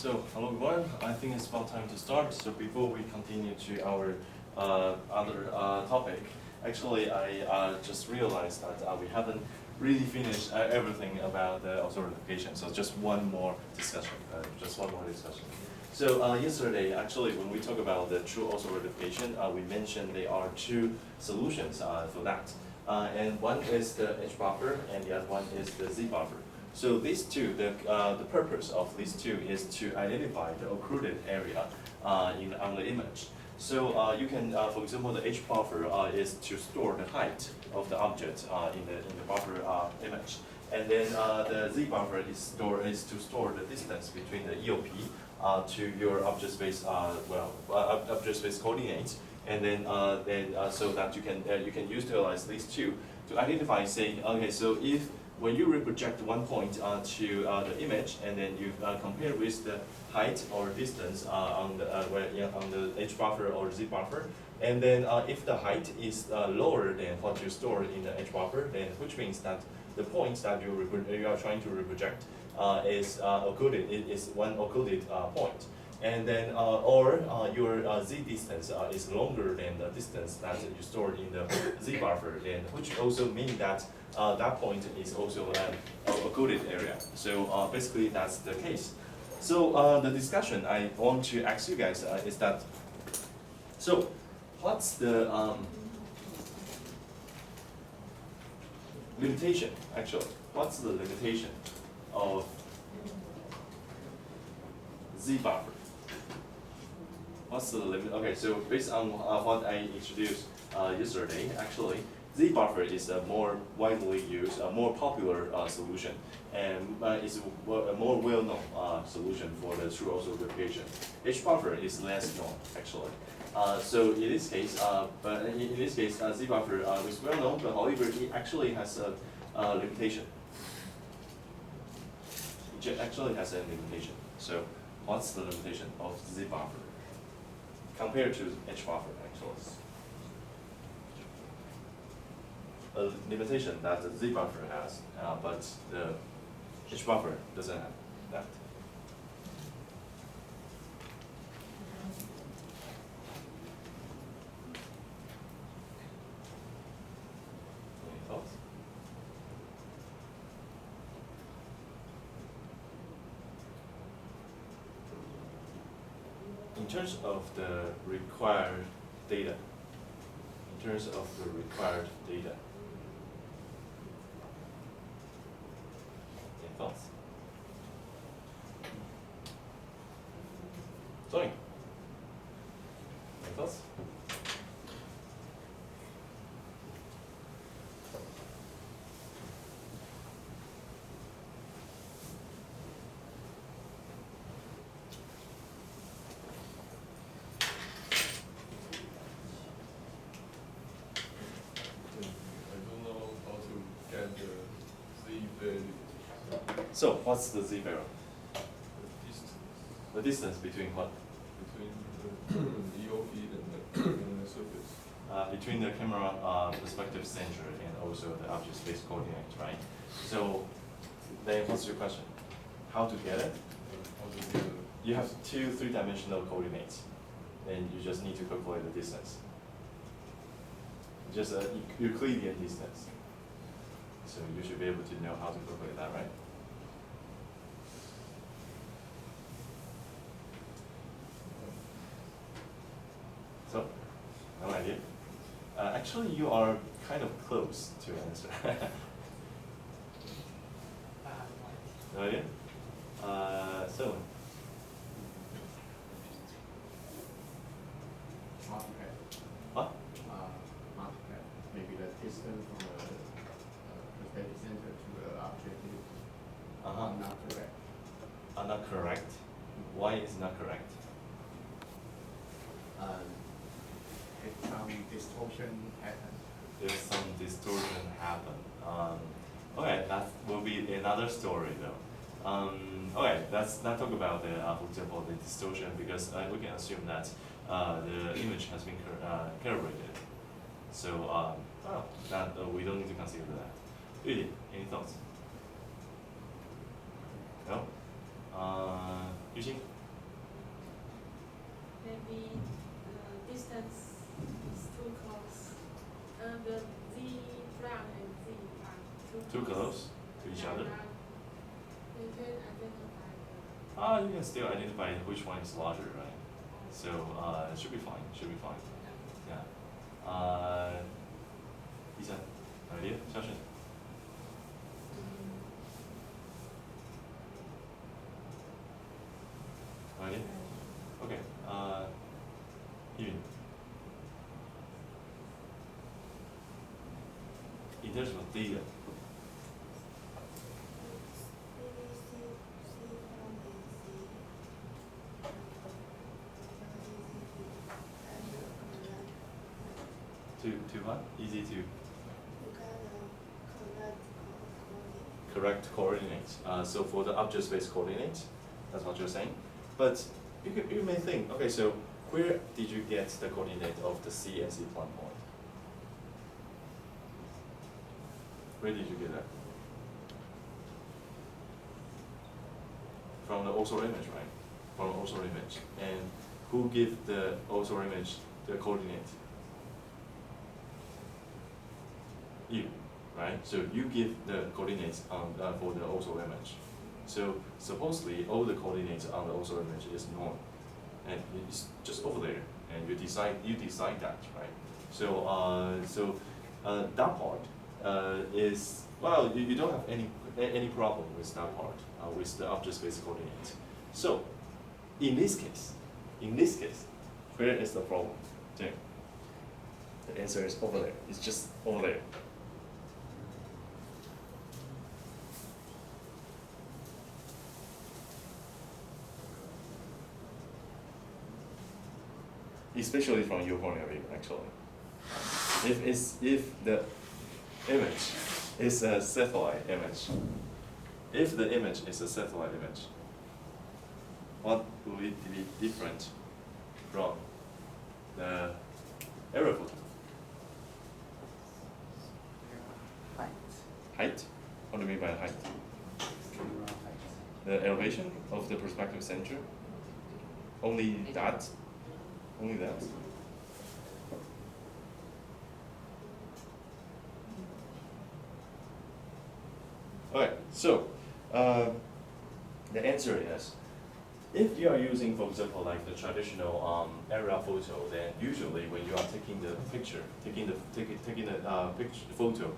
So, hello everyone. I think it's about time to start. So before we continue to our other topic, actually I just realized that we haven't really finished everything about the authentication. So just one more discussion. So yesterday, actually, when we talk about the true authentication, we mentioned there are two solutions for that. And one is the H buffer, and the other one is the Z buffer. So these two, the purpose of these two is to identify the occluded area on the image. So you can, for example, the H buffer is to store the height of the object in the buffer image, and then the Z buffer is to store the distance between the EOP to your object space object space coordinates, and then so that you can utilize these two to identify, saying, okay, so if when you reproject one point to the image, and then you compare with the height or distance on the H buffer or Z buffer, and then if the height is lower than what you store in the H buffer, then which means that the points that you are trying to reproject is occluded. It is one occluded point. And then, your Z distance is longer than the distance that you stored in the Z buffer, then which also means that that point is also an occluded area. So basically, that's the case. So the discussion I want to ask you guys is that, so what's the limitation, actually? What's the limitation of Z buffer? What's the limit? Okay, so based on what I introduced yesterday, actually, Z buffer is a more widely used, a more popular solution, and is a more well-known solution for the true authentication. H buffer is less known, actually. So in this case, Z buffer is well known, but however, it actually has a limitation. It actually has a limitation. So what's the limitation of Z buffer compared to H buffer, actually? A limitation that the Z buffer has, but the H buffer doesn't have that. Any thoughts? In terms of the required data, any thoughts? Tony, any thoughts? So what's the Z value? The distance between what? Between the EOP and the surface. Between the camera perspective center and also the object space coordinates, right? So then what's your question? How to get it? You have two three-dimensional coordinates, and you just need to calculate the distance. Just Euclidean distance. So you should be able to know how to calculate that, right? So, no idea. Actually, you are kind of close to answer. No idea? So. Multiply. What? Multiply. Maybe the distance from the perspective center to the objective are not correct. Are not correct. Why is not correct? Some distortion happen. If some distortion happen. Okay, that will be another story though. Okay, let's not talk about the, for example, the distortion, because we can assume that the image has been calibrated. So that we don't need to consider that. Really, any thoughts? No? Yuxing? maybe distance is too close. The Z prime and Z are Too close to each other. You can identify You can still identify which one is larger, right? So it should be fine. Should be fine. Yeah. 第三 idea 肖申。idea. Okay. 依云。In terms of data. To what? Easy to correct coordinates. So for the object space coordinates, that's what you're saying. But you may think, okay, so where did you get the coordinate of the C and C prime point? Where did you get that? From the Osor image, right? From the Osor image. And who give the Osor image the coordinate? You, right? So you give the coordinates for the Osor image. So supposedly all the coordinates on the Osor image is norm, and it's just over there, and you decide that, right? So that part is, well, you don't have any problem with that part with the object space coordinates. So in this case, where is the problem? Jing? The answer is over there. It's just over there. Especially from your point of view, actually. If the image is a satellite image, if the image is a satellite image, what will it be different from the area photo? Height? What do you mean by height? The elevation of the perspective center? Only that? Only that. Okay, so the answer is, if you are using, for example, like the traditional area photo, then usually when you are taking the picture, taking the picture photo,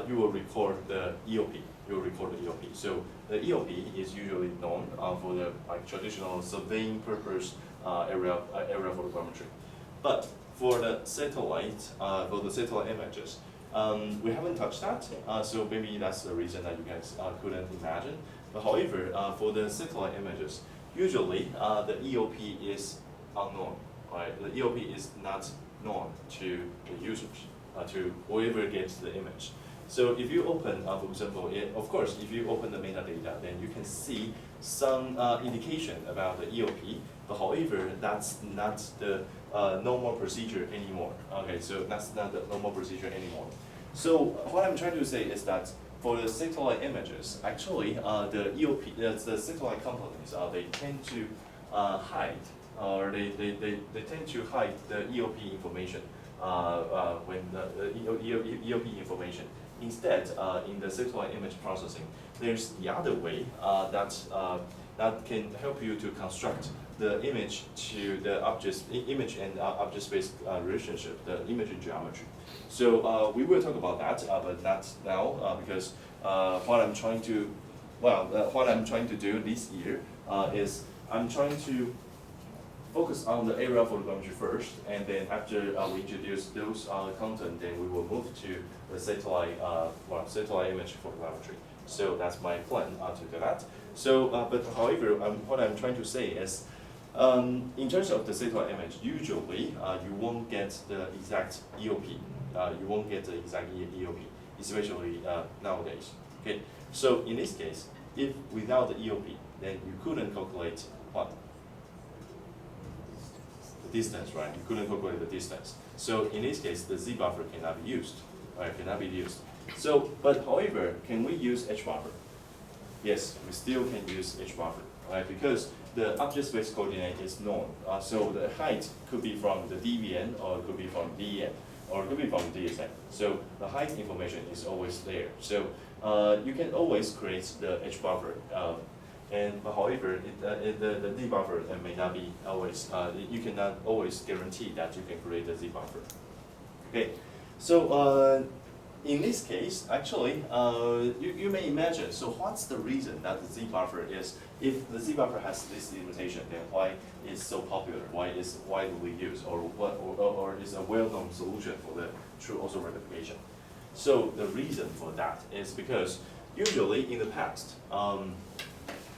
you will record the EOP. You will record the EOP. So the EOP is usually known for the like traditional surveying purpose area photogrammetry. But for the satellite images, we haven't touched that. So maybe that's the reason that you guys couldn't imagine. But however, for the satellite images, usually the EOP is unknown. Right? The EOP is not known to the users, to whoever gets the image. So if you open, for example, of course, if you open the metadata, then you can see some indication about the EOP. But however, that's not the normal procedure anymore. Okay, so that's not the normal procedure anymore. So what I'm trying to say is that for the satellite images, actually, the EOP, the satellite components, they tend to hide, or they tend to hide the EOP information when the EOP information. Instead, in the satellite image processing, there's the other way that can help you to construct the image to the image and object space relationship, the image geometry. So we will talk about that, but not now because what I'm trying to do this year is I'm trying to focus on the area photogrammetry first, and then after we introduce those content, then we will move to the satellite image photogrammetry. So that's my plan to do that. So, but however, what I'm trying to say is, in terms of the satellite image, usually you won't get the exact EOP. You won't get the exact EOP, especially nowadays. Okay. So in this case, if without the EOP, then you couldn't calculate what? Distance, right? You couldn't calculate the distance. So in this case, the Z buffer cannot be used, right? Cannot be used. So, but however, can we use H buffer? Yes, we still can use H buffer. right? Because the object space coordinate is known. So the height could be from the DVN, or it could be from DN, or it could be from DSN. So the height information is always there. So you can always create the H buffer. And however, the D buffer may not be always, you cannot always guarantee that you can create a Z buffer. Okay, so in this case, actually, you may imagine, so what's the reason that the Z buffer is, if the Z buffer has this limitation, then why it's so popular, why it's widely used, or is a well-known solution for the true auto rectification? So the reason for that is because usually in the past,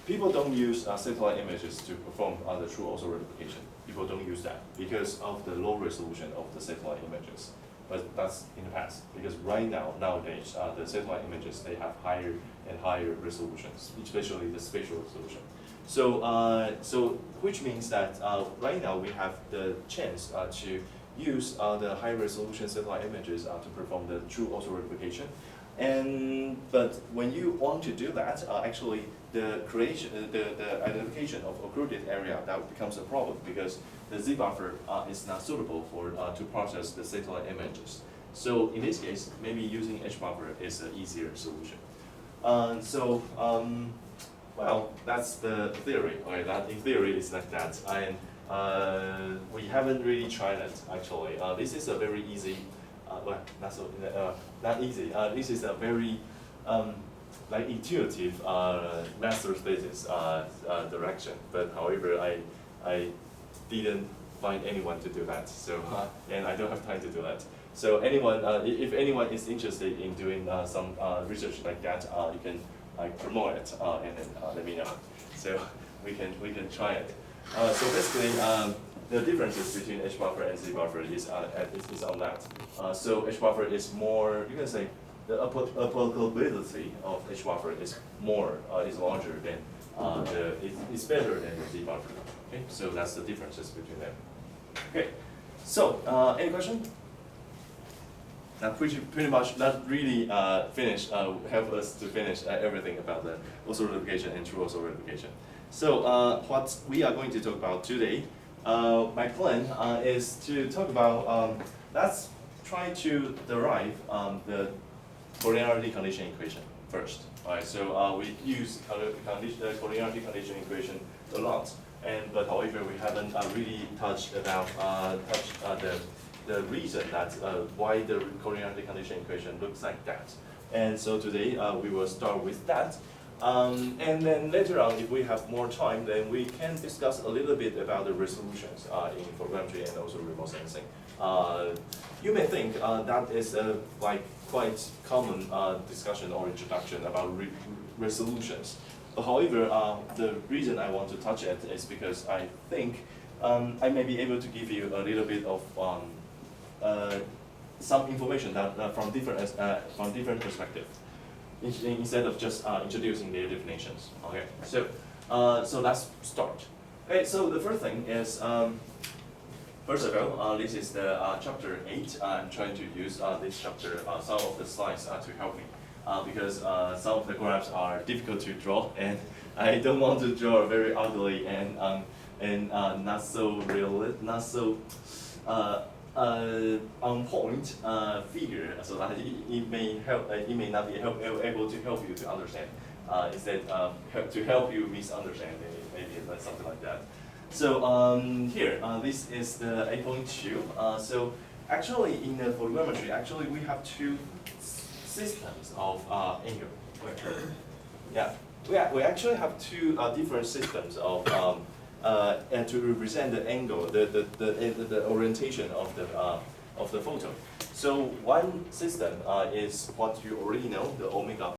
people don't use satellite images to perform the true auto rectification. People don't use that because of the low resolution of the satellite images. But that's in the past, because right now, nowadays, the satellite images, they have higher and higher resolutions, especially the spatial resolution. So which means that right now we have the chance to use the high resolution satellite images to perform the true auto rectification. But when you want to do that, actually the identification of occluded area, that becomes a problem because the Z buffer is not suitable for to process the satellite images. So in this case, maybe using H buffer is an easier solution. Well, that's the theory. Okay, that in theory is like that, and we haven't really tried it actually. This is a very easy. Well, not easy. This is a very like intuitive master thesis direction. But however, I didn't find anyone to do that. So and I don't have time to do that. So anyone, if anyone is interested in doing some research like that, you can promote it and then let me know. So we can try it. So basically. The differences between H buffer and Z buffer is on that. So H buffer is more, you can say, the applicability of H buffer is larger than it's better than the Z buffer. Okay, so that's the differences between them. Okay, so any question? Now pretty much that really help us to finish everything about the auto rectification and true auto rectification. So what we are going to talk about today. My plan is to talk about, let's try to derive the collinearity condition equation first. Alright, so we use the collinearity condition equation a lot, but however we haven't really touched about the reason that why the collinearity condition equation looks like that. And so today we will start with that. And then later on, if we have more time, then we can discuss a little bit about the resolutions in photogrammetry and also remote sensing. You may think that is a quite common discussion or introduction about resolutions. But however, the reason I want to touch it is because I think I may be able to give you a little bit of some information that from different perspectives, instead of just introducing their definitions. Okay, so let's start. Okay, so the first thing is, first of all, this is the chapter 8. I'm trying to use this chapter, some of the slides to help me, because some of the graphs are difficult to draw, and I don't want to draw very ugly and not so real, not so on point figure, so that it may help. It may not be able to help you to understand. Instead, to help you misunderstand, maybe something like that. So here, this is the 8.2. So actually, in the photogrammetry, actually we have two systems of angle. Yeah, we actually have two different systems of and to represent the angle, the orientation of the photo. So one system is what you already know, the omega